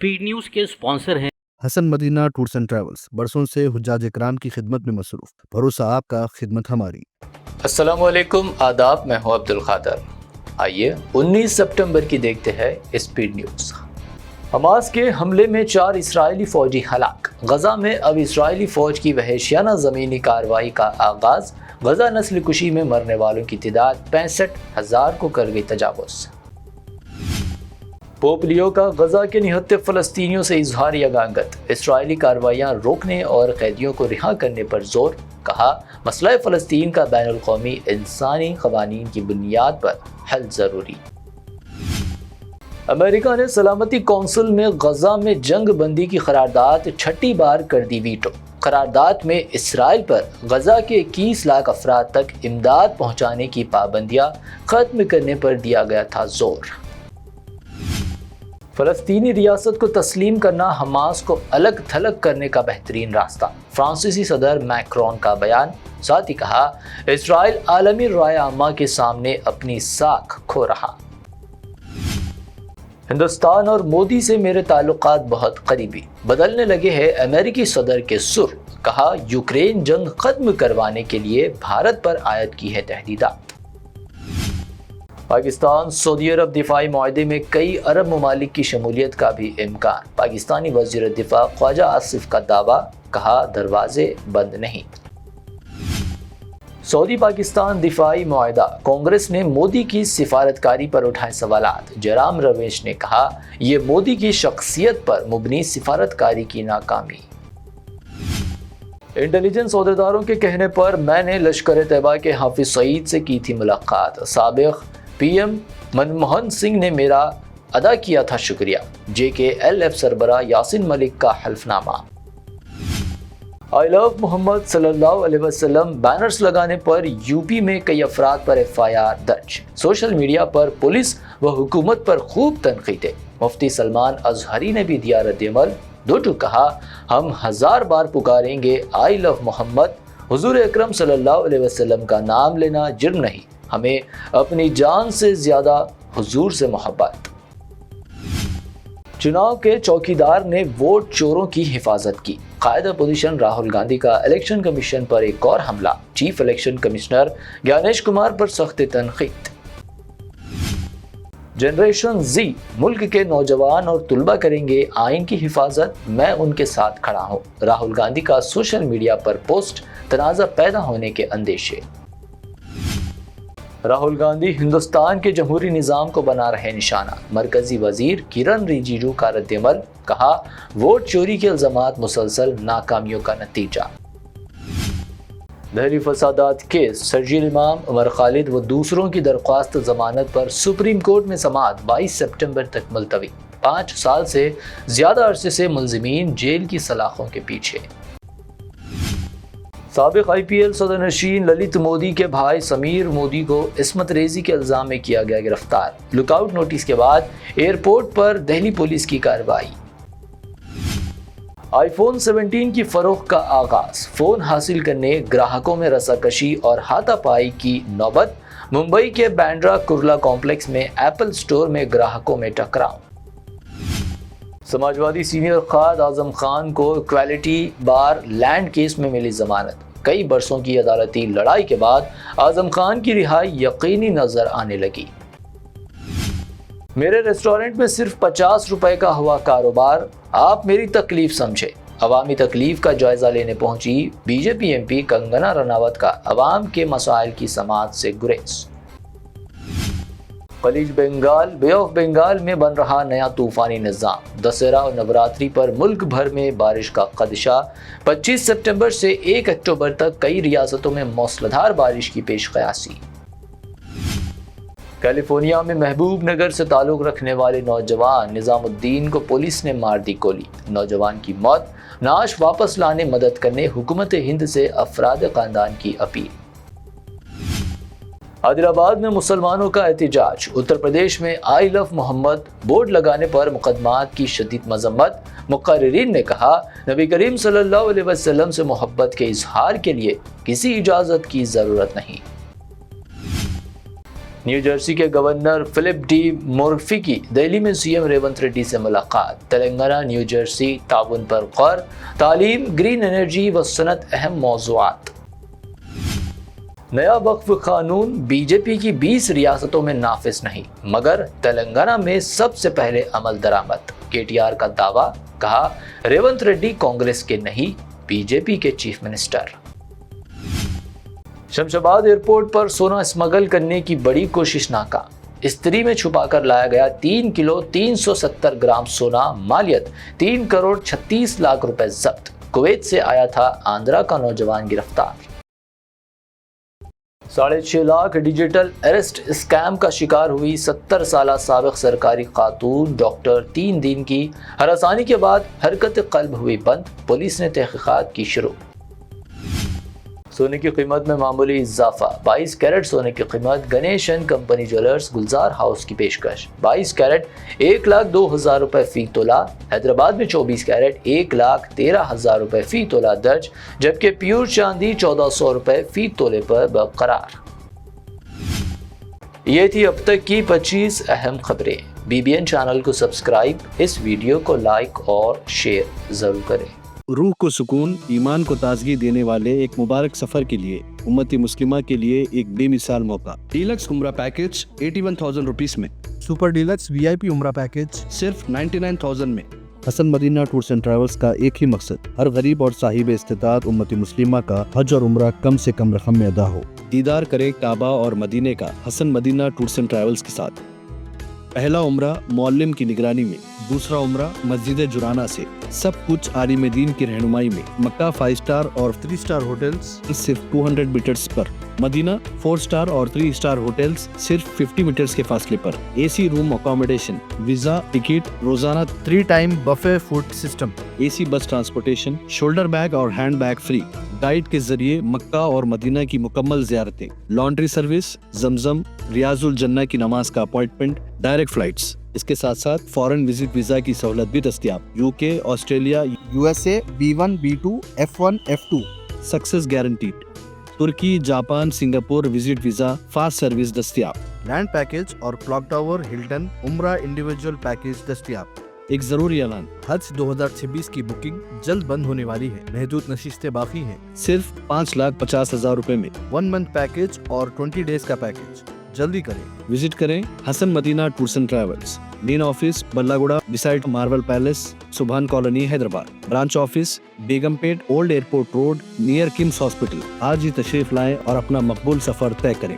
Speed news के sponsor हैं Hasan Madina tours and travels, बरसों से हुज्जाज इकराम की खिदमत में मसरूफ। भरोसा आपका, खिदमत हमारी। अस्सलामुअलैकुम, आदाब। मैं हूं अब्दुल खादर। आइए 19 सितंबर की देखते हैं स्पीड न्यूज। हमास के हमले में 4 इस्राएली फौजी हलाक। गजा में अब इस्राएली फौज की वहशियाना ज़मीनी कार्रवाई का आगाज़। गजा नस्ल कुशी में मरने वालों की तादाद 65,000 को कर गई तजावुज़। पोप लियो का गजा के निहत्ते फ़लस्तीनियों से इजहार यगांगत। इस्राएली कार्रवाइयाँ रोकने और कैदियों को रिहा करने पर जोर। कहा, मसला फ़लस्तीन का बैनुल क़ौमी इंसानी क़वानीन की बुनियाद पर हल ज़रूरी। अमेरिका ने सलामती कौंसिल में गजा में जंग बंदी की करारदाद 6ठी बार कर दी वीटो। करारदाद में इसराइल पर गजा के 21 लाख अफराद तक इमदाद पहुँचाने की पाबंदियाँ ख़त्म करने पर दिया गया था जोर। फ़लस्तीनी रियासत को तस्लीम करना हमास को अलग थलग करने का बेहतरीन रास्ता। फ्रांसीसी सदर मैक्रोन का बयान। साथ ही कहा, इसराइल आलमी राय आमा के सामने अपनी साख खो रहा। हिंदुस्तान और मोदी से मेरे ताल्लुकात बहुत करीबी, बदलने लगे हैं अमेरिकी सदर के सुर। कहा, यूक्रेन जंग खत्म करवाने के लिए भारत पर आयद की है तहदीदात। पाकिस्तान सऊदी अरब दिफाई मुआहदे में कई अरब ममालिक की शमूलियत का भी इम्कान। पाकिस्तानी वज़ीर दिफा ख्वाजा आसिफ का दावा। कहा, दरवाजे बंद नहीं। सऊदी पाकिस्तान दिफाई मुआहदा। कांग्रेस ने मोदी की सिफारतकारी पर उठाए सवालात। जयराम रमेश ने कहा, ये मोदी की शख्सियत पर मुबनी सिफारतकारी की नाकामी। इंटेलिजेंस अहदेदारों के कहने पर मैंने लश्कर तैयबा के हाफिज सईद से की थी मुलाकात। साबिक पीएम मनमोहन सिंह ने मेरा अदा किया था शुक्रिया। JKLF सरबराह यासिन मलिक का हल्फनामा। आई लव मोहम्मद सल्लल्लाहु अलैहि वसल्लम बैनर्स लगाने पर यूपी में कई अफराद पर FIR दर्ज। सोशल मीडिया पर पुलिस व हुकूमत पर खूब तनकीदें। मुफ्ती सलमान अजहरी ने भी दिया रद्द-ए-अमल। दो टूक कहा, हम 1000 बार पुकारेंगे आई लव मोहम्मद। हुजूर अकरम सल्लल्लाहु अलैहि वसल्लम का नाम लेना जुर्म नहीं, हमें अपनी जान से ज्यादा हुजूर से मोहब्बत। चुनाव के चौकीदार ने वोट चोरों की हिफाजत की। कायद अपोजिशन राहुल गांधी का इलेक्शन कमीशन पर एक और हमला। Chief election commissioner Gyanesh Kumar पर सख्त तनकीद। जनरेशन Z मुल्क के नौजवान और तुलबा करेंगे आइन की हिफाजत, मैं उनके साथ खड़ा हूँ। राहुल गांधी का सोशल मीडिया पर पोस्ट। तनाज़ा पैदा होने के अंदेशे। राहुल गांधी हिंदुस्तान के जमहूरी निज़ाम को बना रहे निशाना। मरकजी वजीर किरण रिजिजू का रद्द-ए-अमल। कहा, वोट चोरी के इल्ज़ामात मुसलसल नाकामियों का नतीजा। दहली फसादात केस। शर्जील इमाम, उमर खालिद व दूसरों की दरख्वास्त जमानत पर सुप्रीम कोर्ट में समाअत 22 सितंबर तक मुलतवी। 5 साल से ज्यादा अरसे से मुलजिमीन जेल की सलाखों के पीछे। साबिक IPL सदरनशीन ललित मोदी के भाई समीर मोदी को इस्मत रेजी के इल्जाम में किया गया गिरफ्तार। लुकआउट नोटिस के बाद एयरपोर्ट पर दिल्ली पुलिस की कार्रवाई। iPhone 17 की फरोख्त का आगाज। फोन हासिल करने ग्राहकों में रसाकशी और हाथापाई की नौबत। मुंबई के बांद्रा कुर्ला कॉम्प्लेक्स में एप्पल स्टोर में ग्राहकों में टकराव। समाजवादी सीनियर कायद आजम खान को इक्वालिटी बार लैंड केस में मिली जमानत। कई बरसों की अदालती लड़ाई के बाद आजम खान की रिहाई यकीनी नजर आने लगी। मेरे रेस्टोरेंट में सिर्फ 50 रुपए का हुआ कारोबार, आप मेरी तकलीफ समझे। अवामी तकलीफ का जायजा लेने पहुंची BJP MP कंगना रनावत का अवाम के मसाइल की समाअत से गुरेज। खलीज बंगाल बे ऑफ बंगाल में बन रहा नया तूफानी निज़ाम। दशहरा और नवरात्रि पर मुल्क भर में बारिश का खदशा। 25 सितंबर से 1 अक्टूबर तक कई रियासतों में मौसलाधार बारिश की पेशकयासी। कैलिफोर्निया में महबूब नगर से ताल्लुक रखने वाले नौजवान निजामुद्दीन को पुलिस ने मार दी गोली। नौजवान की मौत। नाश वापस लाने मदद करने हुकूमत हिंद से अफराद खानदान की अपील। हैदराबाद में मुसलमानों का एहतजाज। उत्तर प्रदेश में आई लव मोहम्मद बोर्ड लगाने पर मुकदमात की शदीद मजम्मत। मुकर्रिरीन ने कहा, नबी करीम सल्लल्लाहु अलैहि वसल्लम से मोहब्बत के इजहार के लिए किसी इजाज़त की ज़रूरत नहीं। نیو جرسی کے گورنر فلپ ڈی مورفی کی دہلی میں سی ایم ریونت ریڈی سے ملاقات، تلنگانہ نیو جرسی تعاون پر غور، تعلیم، گرین انرجی و صنعت اہم موضوعات۔ نیا وقف قانون بی جے پی کی 20 ریاستوں میں نافذ نہیں، مگر تلنگانہ میں سب سے پہلے عمل درآمد، کے ٹی آر کا دعویٰ، کہا ریونت ریڈی کانگریس کے نہیں بی جے پی کے چیف منسٹر۔ شمشاباد ایئرپورٹ پر سونا اسمگل کرنے کی بڑی کوشش ناکام، استری میں چھپا کر لایا گیا 3 کلو 370 گرام سونا، مالیت 3 کروڑ 36 لاکھ روپے ضبط، کویت سے آیا تھا آندھرا کا نوجوان گرفتار۔ 6.5 لاکھ ڈیجیٹل اریسٹ اسکیم کا شکار ہوئی 70 سالہ سابق سرکاری خاتون ڈاکٹر 3 دن کی ہراسانی کے بعد حرکت قلب ہوئی بند، پولیس نے تحقیقات کی شروع۔ سونے کی قیمت میں معمولی اضافہ، 22 کیرٹ سونے کی قیمت، Ganesh and company jewellers Gulzar house کی پیشکش، 22 کیرٹ 1,02,000 روپے فی تولہ، حیدرآباد میں 24 کیرٹ 1,13,000 روپے فی تولہ درج، جبکہ پیور چاندی 1,400 روپے فی تولے پر برقرار۔ یہ تھی اب تک کی 25 اہم خبریں۔ BBN چینل کو سبسکرائب، اس ویڈیو کو لائک اور شیئر ضرور کریں۔ روح کو سکون، ایمان کو تازگی دینے والے ایک مبارک سفر کے لیے امت مسلمہ کے لیے ایک بے مثال موقع۔ ڈیلکس عمرہ پیکج 81,000 روپیز میں، سپر ڈیلکس VIP عمرہ پیکج صرف 99,000 میں۔ حسن مدینہ ٹورز اینڈ ٹریولز کا ایک ہی مقصد، ہر غریب اور صاحب استطاعت امت مسلمہ کا حج اور عمرہ کم سے کم رقم میں ادا ہو۔ دیدار کرے کعبہ اور مدینے کا حسن مدینہ ٹورز اینڈ ٹریولز کے ساتھ۔ پہلا عمرہ معلم کی نگرانی میں، دوسرا عمرہ مسجد جرانہ سے، سب کچھ عالم دین کی رہنمائی میں۔ مکہ 5 سٹار اور 3 سٹار ہوٹلز صرف 200 میٹرز پر، مدینہ 4 سٹار اور 3 سٹار ہوٹلز صرف 50 میٹرز کے فاصلے پر، AC room accommodation, visa, ticket, روزانہ 3 time buffet food system, AC bus transportation, shoulder bag اور ہینڈ بیگ فری، گائیڈ کے ذریعے مکہ اور مدینہ کی مکمل زیارتیں، لانڈری سروس، زمزم، ریاض الجنہ کی نماز کا اپائنٹمنٹ، ڈائریکٹ فلائٹس۔ اس کے ساتھ ساتھ فارن وزٹ ویزا کی سہولت بھی دستیاب، UK، Australia, USA B1 B2 F1 F2 success guaranteed, ترکی، Japan, Singapore visit visa fast service دستیاب۔ لینڈ پیکج اور کلاک ٹاور ہلٹن عمرہ انڈیویجول پیکج دستیاب۔ ایک ضروری اعلان، حج 2026 کی بکنگ جلد بند ہونے والی ہے، محدود نشستیں باقی ہیں۔ صرف 5,50,000 روپے میں 1 منتھ پیکج اور 20 ڈیز کا پیکج، جلدی کریں۔ وزٹ کریں Hassan Madina tours and travels, main office بلاگوڑا beside Marvel Palace, Subhan colony, Hyderabad. Branch office Begumpet, old airport road, near KIMS hospital. آج ہی تشریف لائیں اور اپنا مقبول سفر طے کریں۔